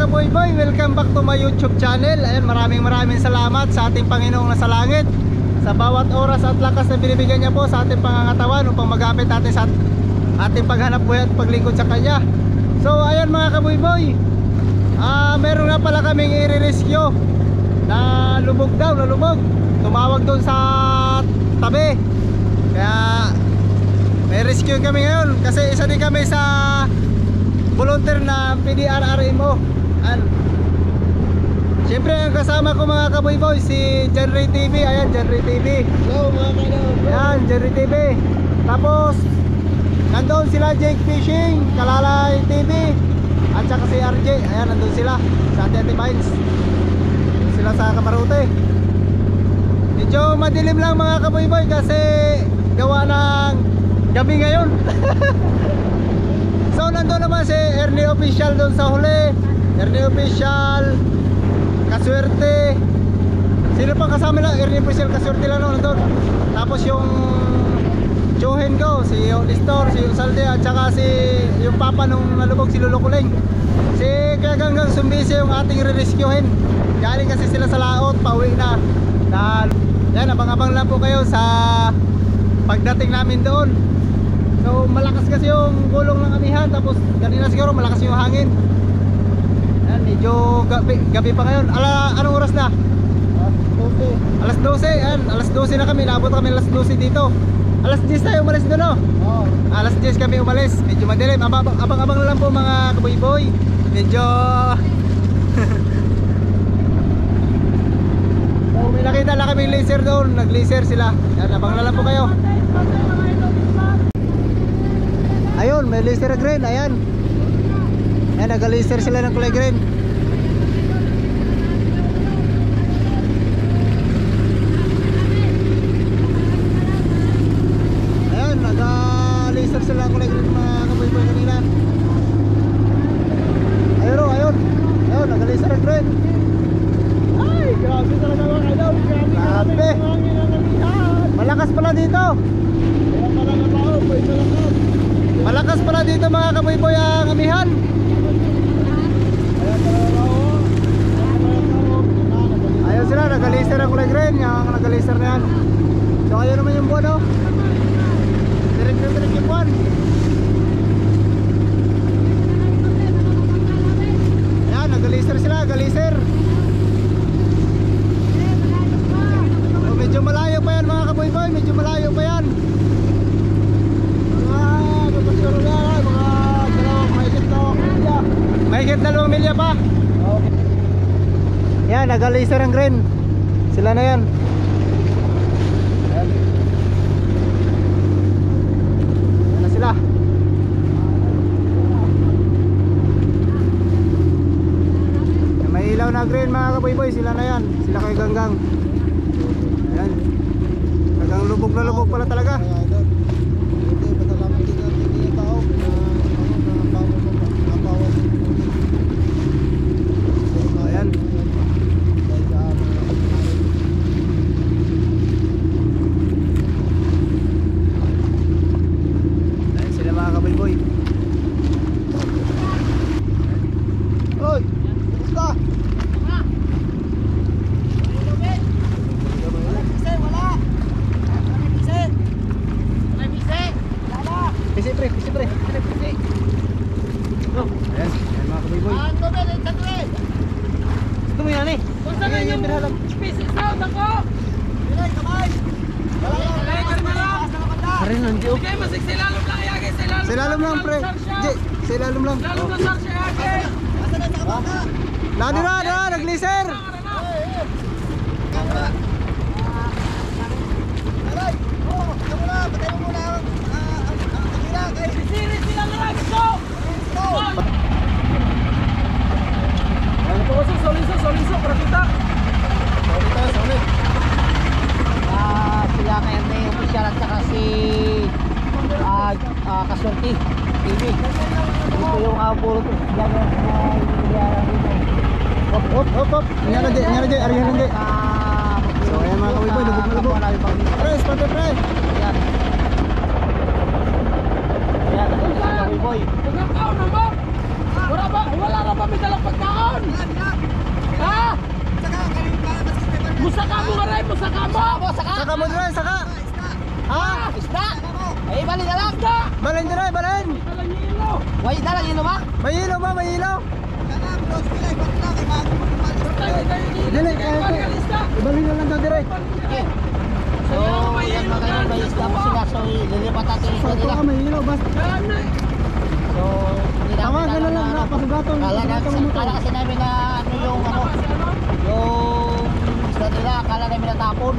kaboy-boy, welcome back to my YouTube channel. Ayan, maraming salamat sa ating Panginoong nasa langit sa bawat oras at lakas na binibigyan niya po sa ating pangangatawan upang magapit natin sa ating paghanap buhay at paglingkod sa Kanya. So ayan mga kaboy-boy, meron nga pala kaming i-rescue na lubog daw, na lubog. Tumawag doon sa tabi. Kaya may rescue kami ngayon kasi isa din kami sa volunteer na PDRRMO. Siyempre ang kasama ko mga kaboy-boy si Jerry TV. Ayan, Jerry TV. Hello mga kaibigan. Ayan, Jerry TV. Tapos nandoon sila Jake Fishing, Kalalay TV, at saka si RJ. Ayan, nandoon sila sa Ate Mines. Sila sa Kamarote. Medyo madilim lang mga kaboy-boy kasi gawa ng gabi ngayon. So nandoon naman si Ernie Official doon sa huli. Ernie Official, Kaswerte. Sino pang kasama lang? Ernie Official, Kaswerte lang nandun. Tapos yung Johen ko, si Listor, si Salde, at saka si yung papa nung nalubog, si Lolo Kuling. Si Kaganggang Sumbisi yung ating re-rescuehin. Galing kasi sila sa laot, pauwi na. Yan, abang-abang lang po kayo sa pagdating namin doon. So malakas kasi yung gulong ng amihan. Tapos kanina siguro malakas yung hangin. Ayan, medyo gabi pa ngayon. Anong oras na? Alas 12. Ayan, alas 12 na kami. Naabot kami alas 12 dito. Alas 10 tayo umalis doon, no? Oh. Alas 10 kami umalis. Medyo madilim. Abang-abang na lang po mga kaboy-boy. Medyo so, may nakita na kaming laser doon. Nag-laser sila. Ayan, abang na lang po kayo. Ayun, may laser green, ayan. Ayan, nag-laser sila ng kulay green. Ayan, nag-laser sila ng kulay green mga kaboy-boy kanina. Ayun o, ayun. Ayun, nag-laser ng green. Ay, grabe talaga mga kaidol. Grabe. Malakas pala dito. Kaya pala na tao, pwede lang ako. Malakas pala dito mga kaboy-boy ang amihan. Ayun sila, nag-laser ang kulay green. Yung nag-laser na yan. So ayun naman yung buwan, oh. Direct yung buwan. Ayan, nag-laser sila, nag-laser. So medyo malayo pa yan mga kaboy-boy. Medyo malayo pa yan. Mahigit 2 milya pa. Okay. Yan, nag-laser ang green. Sila na yan. Ayan. Yan na sila. Yan, may ilaw na green mga kaboy-boy. Sila na yan. Sila kay Ganggang. Ayan. Tagang lubog na lubog pala talaga. Hindi, pasalamat din natin yung tao na bawal. Ayan. Ayan sila mga kaboy-boy. Oy, kumusta? Pisi pre. Oh, ayan. Ayan mga kaboy-boy. Gusto mo yan eh? Kung saan yung species sound ako? Arin nandiyo. Sige, masigsilalom lang yagi. Silalom lang pre. Silalom lang. Silalom lang sar siya yagi. Lado na, nag-laser. Sisiris sila na lang ito. Ano po kasi? Soliso, para kita. Solid. Sila kaya may official at saka si Kaswerte TV. Ito yung puro yan Hop. Nyara je, arihan hindi. So ayan mga kaboy-boy, lubog na lubog. Press, pati pre. Ayan. Ayan, kaboy-boy. Pagkakaon na ba? Wala na ba may dalang pagkaon? saka mo nga rin mo, saka mo. Saka mo dire, saka. Ha? Isda. Ay, bali na lang. Balin dire, balin. Walang hilo. Way na lang, yun ba? May ilaw ba? May ilaw? Tayo, tayo, Dili, kaya ito. Ibalin na lang daw dire. Okay. So, yan mga kayo, may isda po sila. So, lilipat natin yung isda Sakto nila. ka, may ilaw. Basta. So, hindi namin Tama, alam ganun lang na na, pasugatong. Kala kasi namin na ano yung isda nila, akala namin natapon.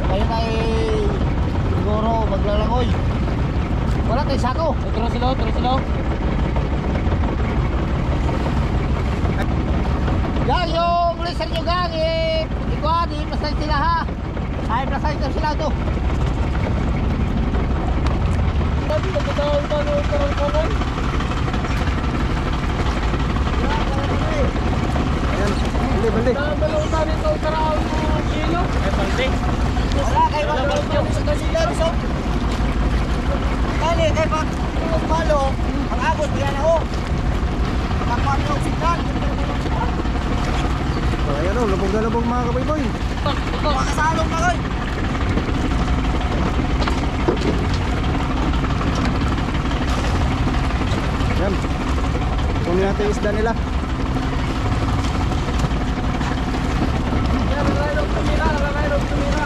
Ngayon ay siguro maglalangoy. Wala tayong sako. Terus silo. Gang, yung laser nyo gang, ikuha, di pasay sila ha. Ay, pasay sila ito. Tapi nagkataon pa ng karang-karang. Ayan, bali, bali. Nabalong tayo ito karang hilo. Wala kayo mag-video sa kasilan, so. Kali, kayo pag palo, ang agos, yan ako. Kapag yung signal. So, ayan o, lubog na lubog mga kabayboy. Makasalong na kayo. Ayan. Kunin natin yung isda nila. Nagalaylog tumira. Nagalaylog tumira.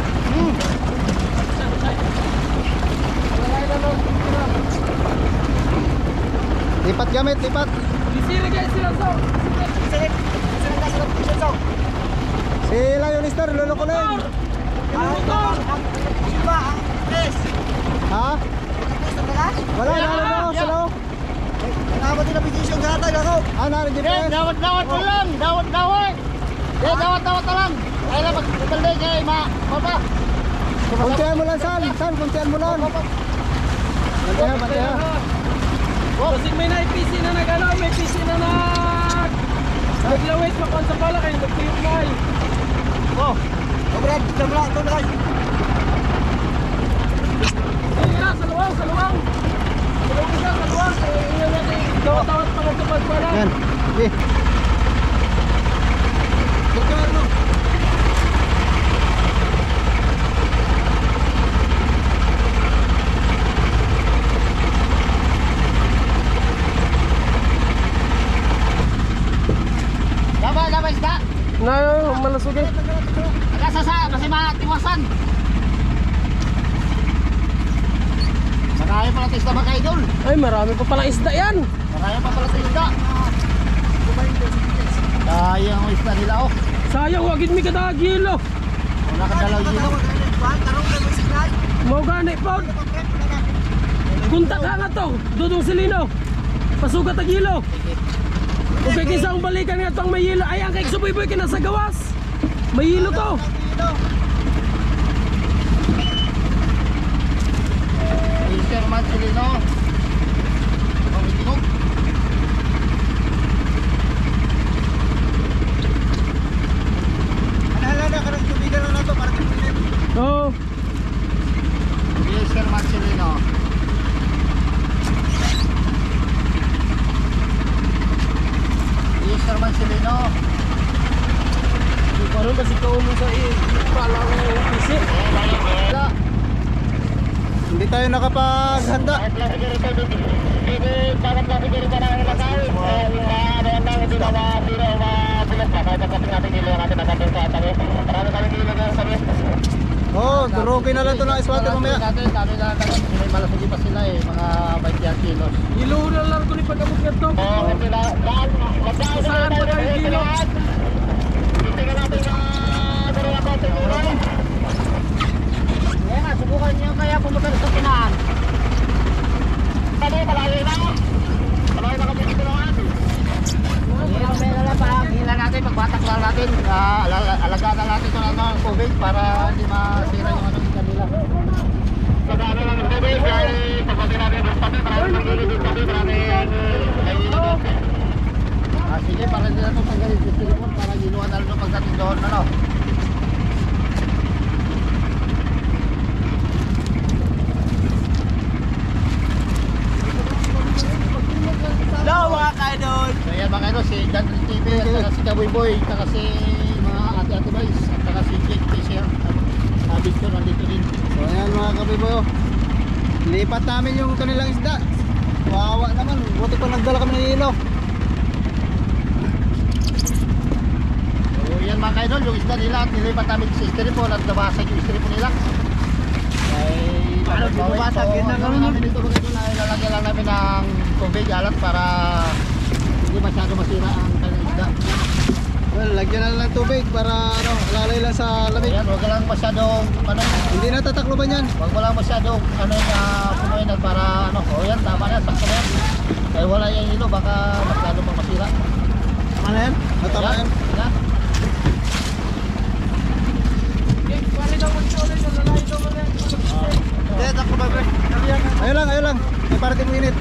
Lipat gamit, lipat. Bisiri guys sila so. Si Lion Star, lulukunin. Motor. Ha? Wala, nalo na, salo. Nakabot din na position sa hatag ako. Narin GPS. Dawat mo lang, dawat. Dawat na lang. Ay lang, magbalde kay Papa. Kuntihan mo lang, San, kuntihan mo lang. Bantayan, bantayan. Kasi may na-PC na nag-ano, may PC na naglawit pa kung sa pala kayo, nagtiyok na ay. Oh, Brad, jamla to na. Sige na, sa luwang. Sa luwang iyon natin, tawat-tawat pa kung sa pala. Yan, sige. Labay isda. Na, malasugin. Nagkasasa, kasi matiwasan. Marami pala tayo isda mga idol. Ay, marami pa palang isda yan. Marami pa pala tayo isda. Sayang ang isda nila oh. Sayang, wagid mi kada kilo. Wala ka dalaw dito. Mau gani po. Kunta ka nga to, Dudong Silino. Pasugat ang kilo. Kung kay kisang balikan nga itong may hilo. Ay, ang kay subuy-buy ka na sa gawas. May hilo to. Mr. Marcelino. Pamitinog. Hala ka ng tubigan lang na to para kipunin. Oo. Mr. Marcelino. Mr. Marcelino. Parang kasi kaulo sa palang PC. Hindi tayo nakapaghanda. Oh, durugin na lang ito ng iswater mamaya. Dami na may malasugi pa sila eh, mga 20 kilos. Hilo na lang ko ni pag-abot nga to. Saan pa kayo hilo? Kaya nga, subukan niyo kaya pumunta sa Pinaan. Meron lang pa, hila natin, pagbatak lang natin, alagaan na natin ito ng tubig para hindi masira yung anong kanila. Sige, para hindi na ito tanggalin sa silikon para ginuan na lang pagdating doon, ano? Hello mga kaidol. So yan mga ano, si John TV at saka si Kaboy Boy, saka si mga ate-ate ba? Boys at saka si Jake Fisher at Victor nandito din. So ayan mga kabiboy, oh. Lipat namin yung kanilang isda. Wawa naman, buti pa nagdala kami ng hilo. So yan mga kaidol, yung isda nila at nilipat namin sa styrofoam at nabasag yung styrofoam nila. Ay, paano bumabasag? Yun na namin dito mga idol, ay lalagyan lang namin ng tubig alat para hindi masyado masira ang kanilang isda. Well, lagyan na lang ng tubig para ano, alalay lang sa lamig. Ayan, huwag lang masyadong ano, Hindi na tatakloban yan. huwag mo lang masyadong ano punuin at para ano, o yan, tama na, sakto na yan. Kaya wala yung hilo, baka masyado pang masira. Tama na yan? Tama yan? Yan. Ayun lang. May parating mo init.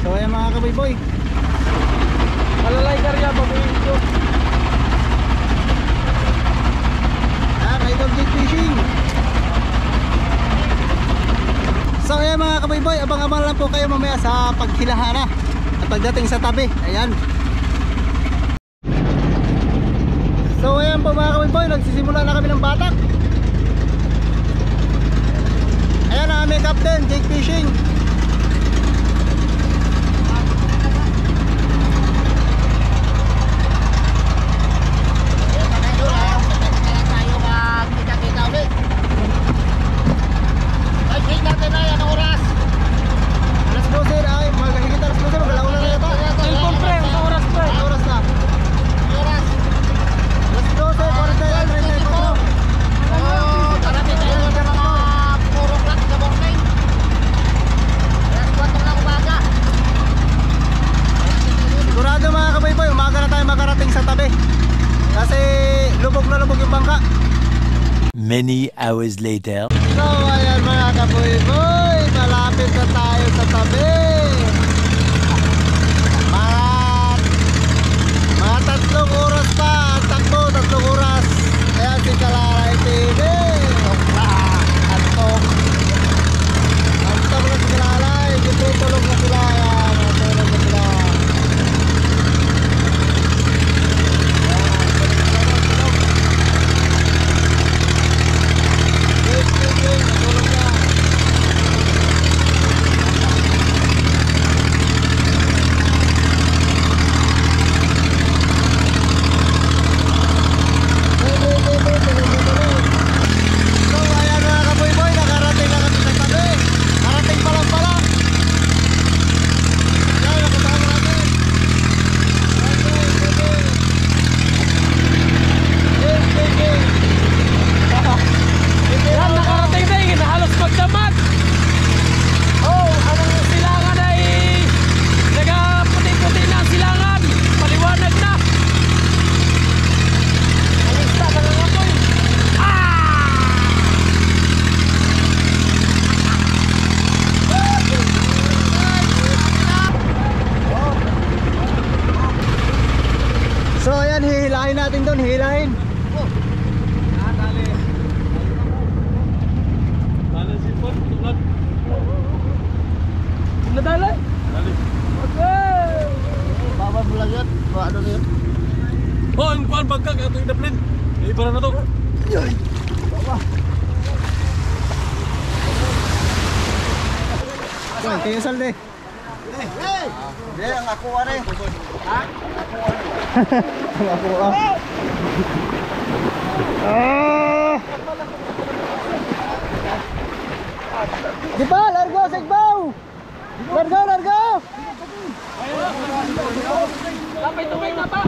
So ayan mga kabiboy. Malalay karya babuhin ko. Idol Jake Fishing. So ayan mga kabiboy, abang-abang lang po kayo mamaya sa paghilahana at pagdating sa tabi. Ayan. So ayan po mga kabiboy, nagsisimula na kami ng batak. Ayan ang aming captain, Jake Fishing. Alas 12 ay maghigit alas 12, magalauna na yata. Cellphone pre, sa oras pre. Ang oras na. Alas 12, 41, 34. Sigurado mga kabayboy, umaga na tayo makarating sa tabi. Kasi lubog na lubog yung bangka. Many hours later. So ayan mga kabayboy, malapit na tayo sa tabi. Mga 3 oras pa, takbo 3 oras. Ayan si Kalaray TV. Antok na si Kalaray, tutulog na sila. Ayan, tutulog na sila. So ayan mga kaboy-boy, nakarating na kami sa tabi. Nakarating pa lang pala. Ayan, nakasama natin. Yan, nakarating na yung halos magdamag. Oh, ang silangan ay nagaputi-puti na ang silangan. Paliwanag na. Ang isda na nga po. So ayan, hihilahin natin doon, hihilahin. Nadala? Okay. Bawal mo lang yan, ano na yun. Oh, ang kuan bangkag ato inaplin. Iba na to. Ayan, kayo salde. Hindi, ang ako rin. Ang ako Di pa, largo, sigbaw! Largo! Kapay tubig na pa.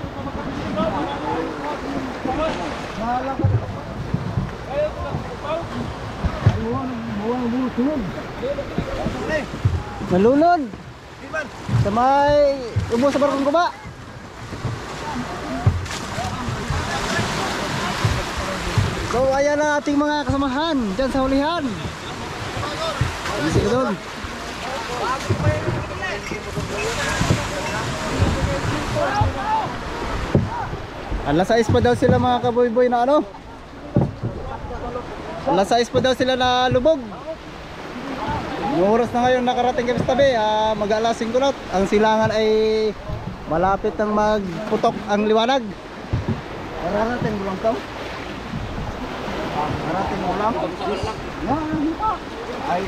Nalunod! Sa may ubo sa barkong guba. So ayan na ating mga kasamahan dyan sa hulihan. Sige doon. Alas 6 pa daw sila mga kaboy-boy na ano? Alas 6 pa daw sila na lubog. Yung oras na ngayon nakarating kami sa tabi, mag-alas 5 na. Ang silangan ay malapit nang magputok ang liwanag. Kararating mo lang to? Karating mo lang? Ay,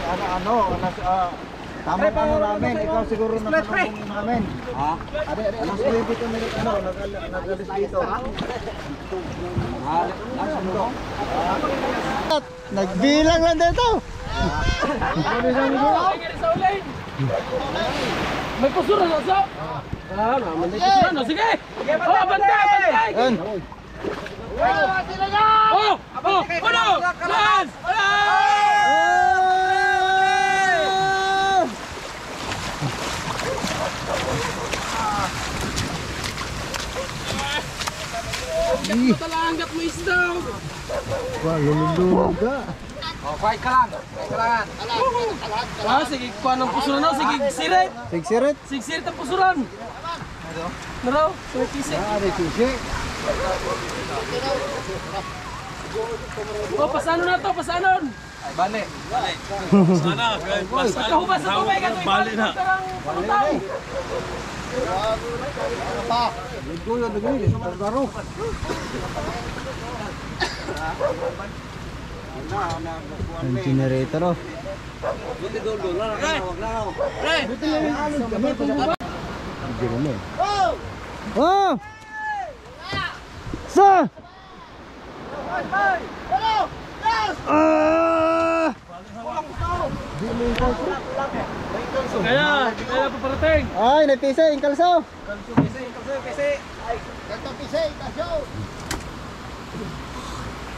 tama pa namin, ikaw siguro na panahon namin. Ha? Alas 20 kami nag-alis dito. Nagbilang lang dito. May kusura na sa. Naman may kusura na. Sige. Oh, bantay. Yan. Oh, ano? Lance! Hanggat mo talaga, hanggat mo isda. Wah, lumuluga. Sige, kuha ng pusuran na. Sige, sirit. Sigsirit. Sigsirit ang pusuran. Naraw, sige. Ari susi. Oh, pasano na to, pasanon. Ay, bali. Sana, pagkahubas sa tubig, ito ibalik na. Lugo yung dagli, pagdaro. Ang generator oh. Oh! Sa! Ah! Kaya pa parating. Ay, nagpisa yung kalso. Ganto pisay, kasyo.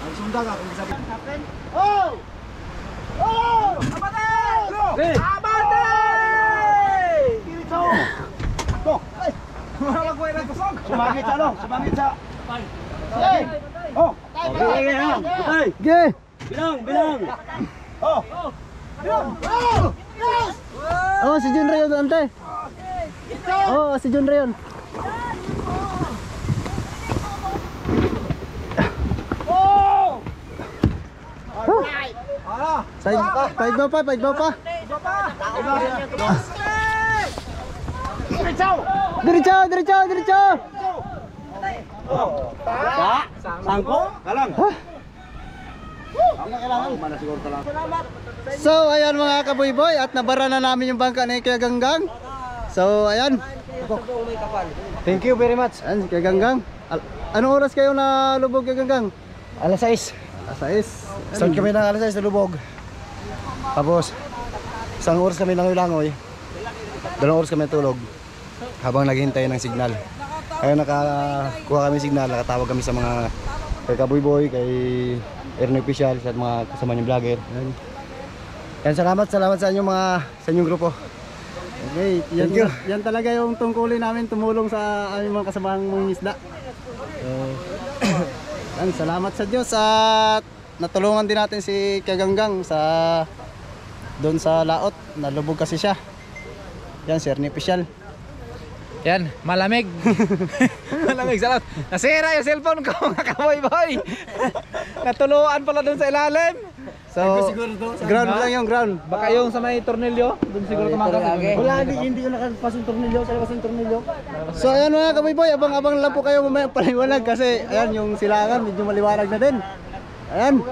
Ang sunda ka kung sabi. Oh! Oh! Abate! Abate! Dito. To. Ay. Wala ko ina kusog. Sumangit sa ano? Sumangit sa... Hey! Oh! Okay, Ay! Ge! Bilang. Oh! Oh! Yes! Oh, si Jun Rayon ante. Oh, si Jun Rayon. Oh! Alright. Paigbaw pa. Diretso. Sangko? Kalang. So, ayan mga kaboy-boy at nabara na namin yung bangka ni Kuya Ganggang. So, ayan. Thank you very much. Ayan, Kuya Ganggang. Anong oras kayo na lubog, Kuya Ganggang? Alas 6. Alas 6. Start kami ng alas 6 na lubog. Tapos, isang oras kami langoy-langoy. 2 oras kami tulog. Habang naghihintay ng signal. Kaya nakakuha kami signal, nakatawag kami sa mga kay Kaboy-boy, kay Ernie Official, sa mga kasama niyong vlogger. Yan, salamat sa inyong grupo. Okay, yan talaga yung tungkulin namin, tumulong sa aming mga kasamang mga isda. So, yan, salamat sa Diyos at natulungan din natin si Kaganggang sa doon sa laot, nalubog kasi siya. Yan, si Ernie Official. Yan, malamig. Malamig, salamat. Nasira yung cellphone ko, mga kaboy-boy. Natuluan pala dun sa ilalim. So, ground lang yung ground. Baka yung sa may tornilyo, dun siguro tumakas. Wala, hindi ko nakapasong tornilyo, sa labas ng tornilyo. So ayan mga kaboy-boy, abang-abang lang po kayo mamaya paliwanag kasi ayan yung silangan medyo maliwanag na din. Ayan.